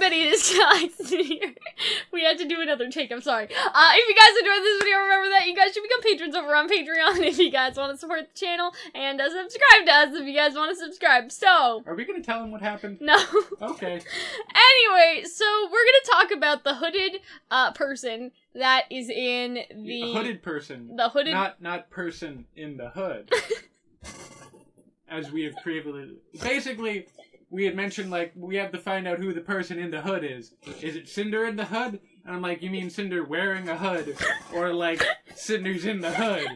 everybody, it is Calxiyn here. We had to do another take, I'm sorry. If you guys enjoyed this video, remember that you guys should become patrons over on Patreon if you guys want to support the channel, and subscribe to us if you guys want to subscribe. So... Are we gonna tell them what happened? No. Okay. Anyway, so we're gonna talk about the hooded person that is in the... hooded person. The hooded... Not person in the hood. As we have previously... Basically... We had mentioned, like, we have to find out who the person in the hood is. Is it Cinder in the hood? And I'm like, you mean Cinder wearing a hood? Or, like, Cinder's in the hood?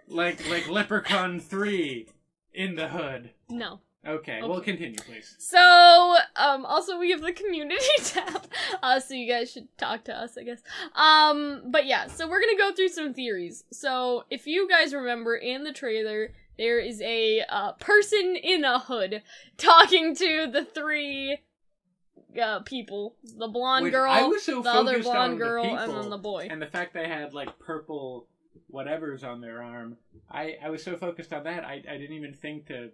Like Leprechaun 3 in the hood? No. Okay, well, continue, please. So, also we have the community tab, so you guys should talk to us, I guess. But yeah, so we're gonna go through some theories. So, if you guys remember, in the trailer... There is a person in a hood talking to the three people. The blonde girl, the other blonde girl, and then the boy. And the fact they had, like, purple whatevers on their arm. I was so focused on that, I didn't even think to...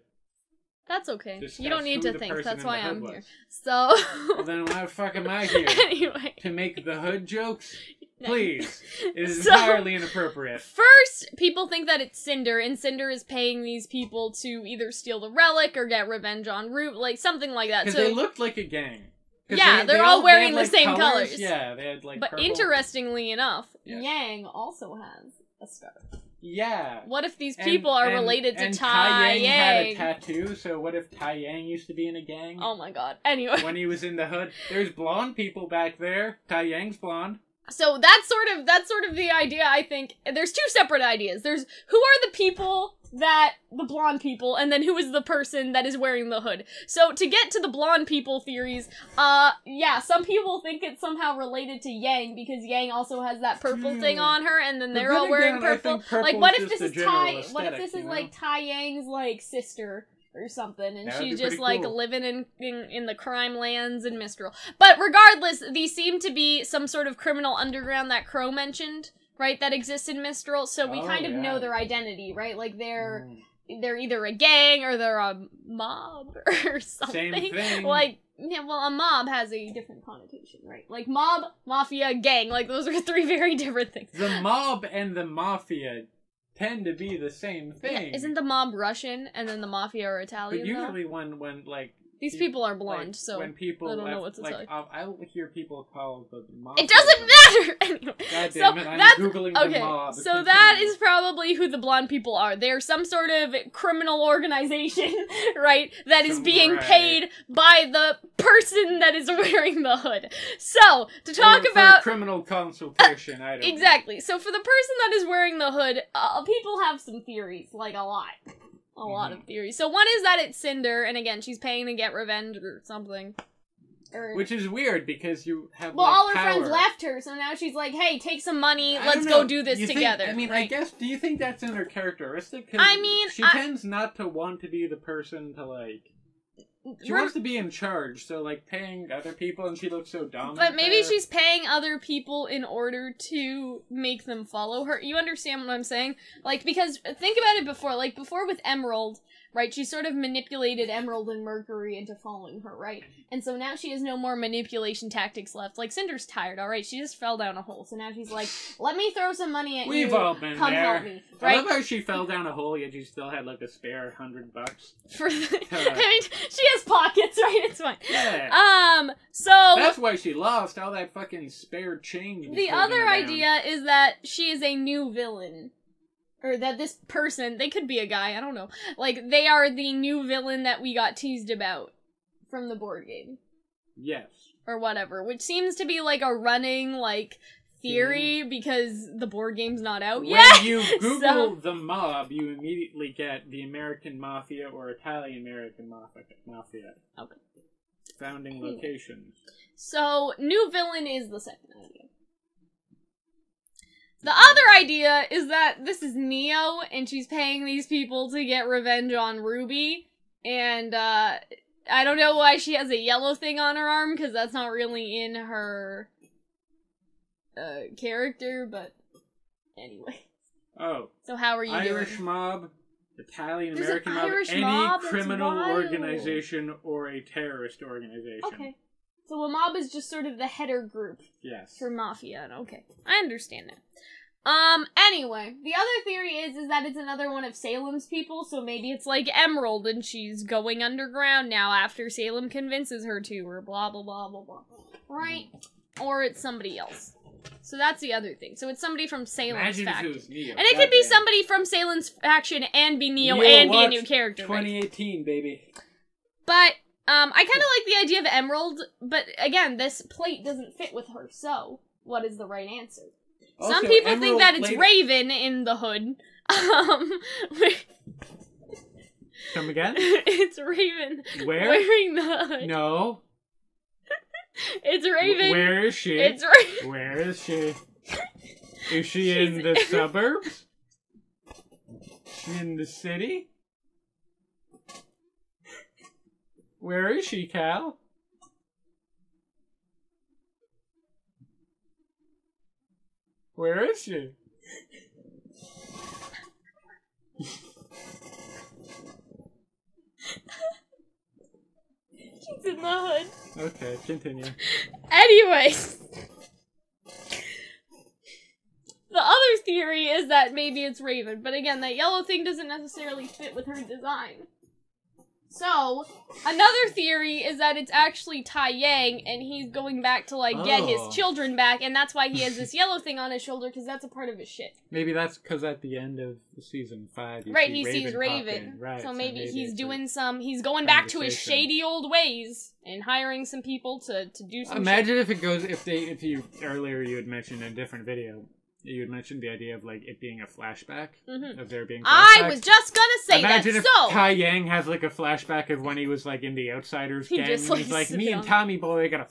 That's okay. You don't need to think. That's why I'm here. So... Well, then why the fuck am I here? Anyway. To make the hood jokes? Please. It is entirely inappropriate. First, people think that it's Cinder, and Cinder is paying these people to either steal the relic or get revenge on RWBY, like something like that. Because they looked like a gang. Yeah, they're all wearing the same colors. Yeah, they had like But purple. Interestingly enough, Yes. Yang also has a scarf. Yeah. What if these people are related to and Tai Yang? had a tattoo, so what if Tai Yang used to be in a gang? Oh my god. Anyway. When he was in the hood. There's blonde people back there. Tai Yang's blonde. So that's sort of the idea, I think. There's two separate ideas. There's who are the people the blonde people, and then who is the person that is wearing the hood. So to get to the blonde people theories, yeah, some people think it's somehow related to Yang, because Yang also has that purple thing on her, and then they're all wearing purple. Like, what if this is like Tai Yang's, like, sister? Or something, and she's just like cool. Living in the crime lands in Mistral. But regardless, these seem to be some sort of criminal underground that Crow mentioned, right? That exists in Mistral. So we kind of know their identity, right? Like they're either a gang or they're a mob or something. Same thing. Like, yeah, well, a mob has a different connotation, right? Like mob, mafia, gang. Like those are three very different things. The mob and the mafia tend to be the same thing. Yeah, isn't the mob Russian and then the mafia are Italian? But usually when like these people are blonde, like, so when people I don't know what to tell you. I'll hear people call the mafia. It doesn't matter anyway. God damn it! I'm googling the mob. So that is probably who the blonde people are. They're some sort of criminal organization, right? That is being paid by the person that is wearing the hood. So to talk about criminal consultation, I don't exactly. Know. So for the person that is wearing the hood, people have some theories, like a lot. A lot of theories. So one is that it's Cinder, and again, she's paying to get revenge or something. Which is weird, because you have, well, like, all her power. Friends left her, so now she's like, hey, take some money, let's go do this together. I mean, right? I guess, do you think that's in her characteristic? I mean, she tends not to want to be the person to, like... She wants to be in charge, so, like, paying other people, and she looks so dominant. But maybe she's paying other people in order to make them follow her. You understand what I'm saying? Like, because, think about it before. Like, before with Emerald, right, she sort of manipulated Emerald and Mercury into following her, right? And so now she has no more manipulation tactics left. Like, Cinder's tired, alright? She just fell down a hole, so now she's like, let me throw some money at you. We've all been Come there. help me, right? I love how she fell down a hole, yet she still had, like, a spare $100. For the, I mean, she has pockets, right? It's fine. Yeah. So... That's why she lost all that fucking spare change. The other idea is that she is a new villain. Or that this person, they could be a guy, I don't know. Like, they are the new villain that we got teased about from the board game. Yes. Or whatever, which seems to be like a running, like, theory, because the board game's not out yet. When you Google the mob, you immediately get the American Mafia or Italian-American Mafia. Okay. Founding locations. So, new villain is the second idea. The other idea is that this is Neo, and she's paying these people to get revenge on RWBY, and, I don't know why she has a yellow thing on her arm, because that's not really in her, character, but anyway. Oh. So how are you doing? Irish mob, Italian-American mob, Irish any mob? criminal organization or a terrorist organization. Okay. So a mob is just sort of the header group. Yes. For mafia. Okay. I understand now. Anyway, the other theory is that it's another one of Salem's people, so maybe it's like Emerald and she's going underground now after Salem convinces her to, or blah blah blah blah blah. Right? Or it's somebody else. So that's the other thing. So it's somebody from Salem's faction. And it could be somebody from Salem's faction and be Neo and be a new character. 2018, baby. But, I kind of like the idea of Emerald, but again, this plate doesn't fit with her, so what is the right answer? Also, some people Emerald think that it's Raven in the hood. Come again? It's Raven. Where? Wearing the hood. No. It's Raven. Where is she? It's Raven. Where is she? Is she in the suburbs? Is she in the city? Where is she, Cal? Where is she? She's in the hood. Okay, continue. Anyways. The other theory is that maybe it's Raven, but again, that yellow thing doesn't necessarily fit with her design. So, another theory is that it's actually Tai Yang, and he's going back to, like, get his children back, and that's why he has this yellow thing on his shoulder, because that's a part of his shit. Maybe that's because at the end of season 5, he sees Raven. Right, so maybe he's doing he's going back to his shady old ways, and hiring some people to do some Imagine if it goes, earlier you had mentioned in a different video, you had mentioned the idea of, like, it being a flashback, of there being flashbacks. I was just gonna say Imagine that, if Tai Yang has, like, a flashback of when he was, like, in the Outsiders gang, and he's like, me and Tommy Boy gotta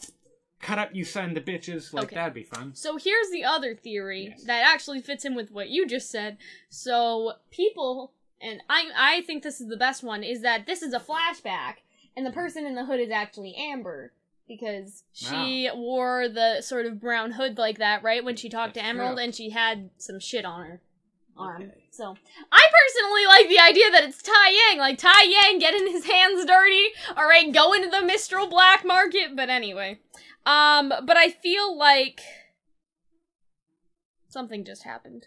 cut up you son of bitches. Like, that'd be fun. So here's the other theory that actually fits in with what you just said. So, people, and I think this is the best one, is that this is a flashback, and the person in the hood is actually Amber. Because she wore the sort of brown hood like that, right? When she talked to Emerald, and she had some shit on her arm. Okay. So, I personally like the idea that it's Tai Yang. Like, Tai Yang getting his hands dirty. Alright, going to the Mistral black market. But anyway. But I feel like something just happened.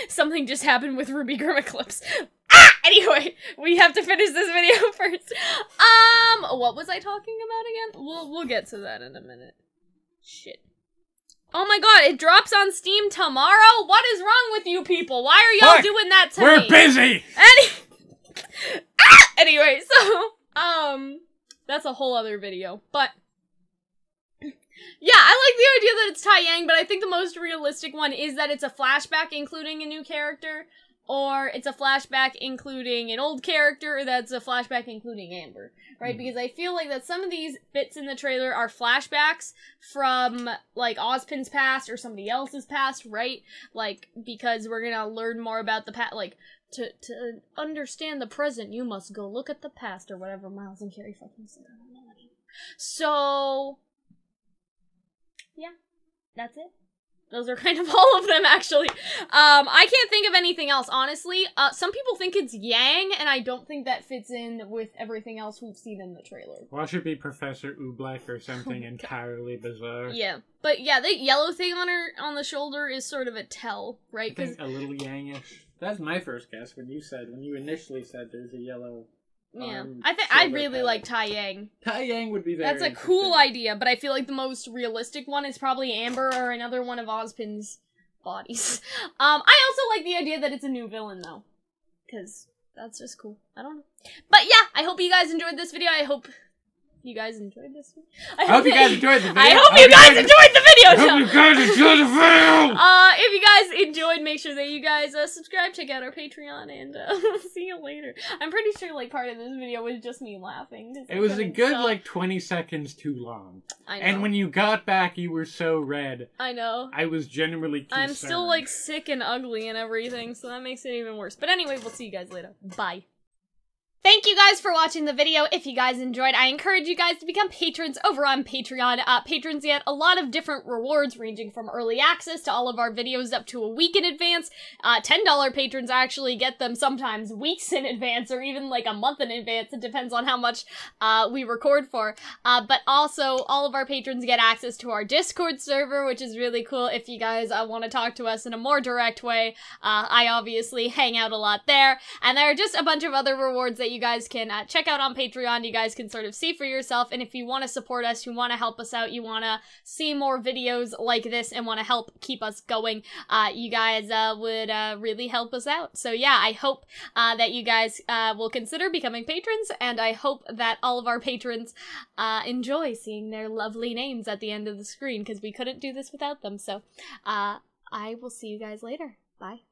Something just happened with Ruby Grim Eclipse. Anyway, we have to finish this video first. What was I talking about again? We'll get to that in a minute. Shit. Oh my god, it drops on Steam tomorrow? What is wrong with you people? Why are y'all doing that to me? We're busy! Anyway, so, that's a whole other video, but yeah, I like the idea that it's Tai Yang, but I think the most realistic one is that it's a flashback including a new character, or it's a flashback including an old character, or that's a flashback including Amber, right? Because I feel like that some of these bits in the trailer are flashbacks from, like, Ozpin's past or somebody else's past, right? Like, because we're gonna learn more about the past, like, to understand the present, you must go look at the past, or whatever Miles and Carrie fucking said. I don't know anymore. So, yeah, that's it. Those are kind of all of them, actually. I can't think of anything else, honestly. Some people think it's Yang, and I don't think that fits in with everything else we've seen in the trailer. Well, it should be Professor Oobleck or something entirely bizarre. Yeah. But yeah, the yellow thing on the shoulder is sort of a tell, right? I think a little Yangish. That's my first guess when you initially said there's a yellow... Yeah, I really like Tai Yang. Tai Yang would be very That's a cool idea, but I feel like the most realistic one is probably Amber or another one of Ozpin's bodies. I also like the idea that it's a new villain, though. Because that's just cool. I don't know. But yeah, I hope you guys enjoyed this video. I hope you guys enjoyed this video. I hope you guys enjoyed the video. I hope you guys enjoyed the video! I hope you guys enjoyed the video! If you guys enjoyed, make sure that you guys subscribe, check out our Patreon, and see you later. I'm pretty sure, like, part of this video was just me laughing. It was a good, like, 20 seconds too long. I know. And when you got back, you were so red. I know. I was genuinely concerned. I'm still, like, sick and ugly and everything, so that makes it even worse. But anyway, we'll see you guys later. Bye. Thank you guys for watching the video. If you guys enjoyed, I encourage you guys to become patrons over on Patreon. Patrons get a lot of different rewards ranging from early access to all of our videos up to a week in advance. $10 patrons actually get them sometimes weeks in advance or even like a month in advance. It depends on how much we record for. But also, all of our patrons get access to our Discord server, which is really cool if you guys want to talk to us in a more direct way. I obviously hang out a lot there. And there are just a bunch of other rewards that you guys can check out on Patreon. You guys can sort of see for yourself, and if you want to support us, you want to help us out, you want to see more videos like this and want to help keep us going, you guys would really help us out. So yeah, I hope that you guys will consider becoming patrons, and I hope that all of our patrons enjoy seeing their lovely names at the end of the screen, because we couldn't do this without them. So I will see you guys later. Bye.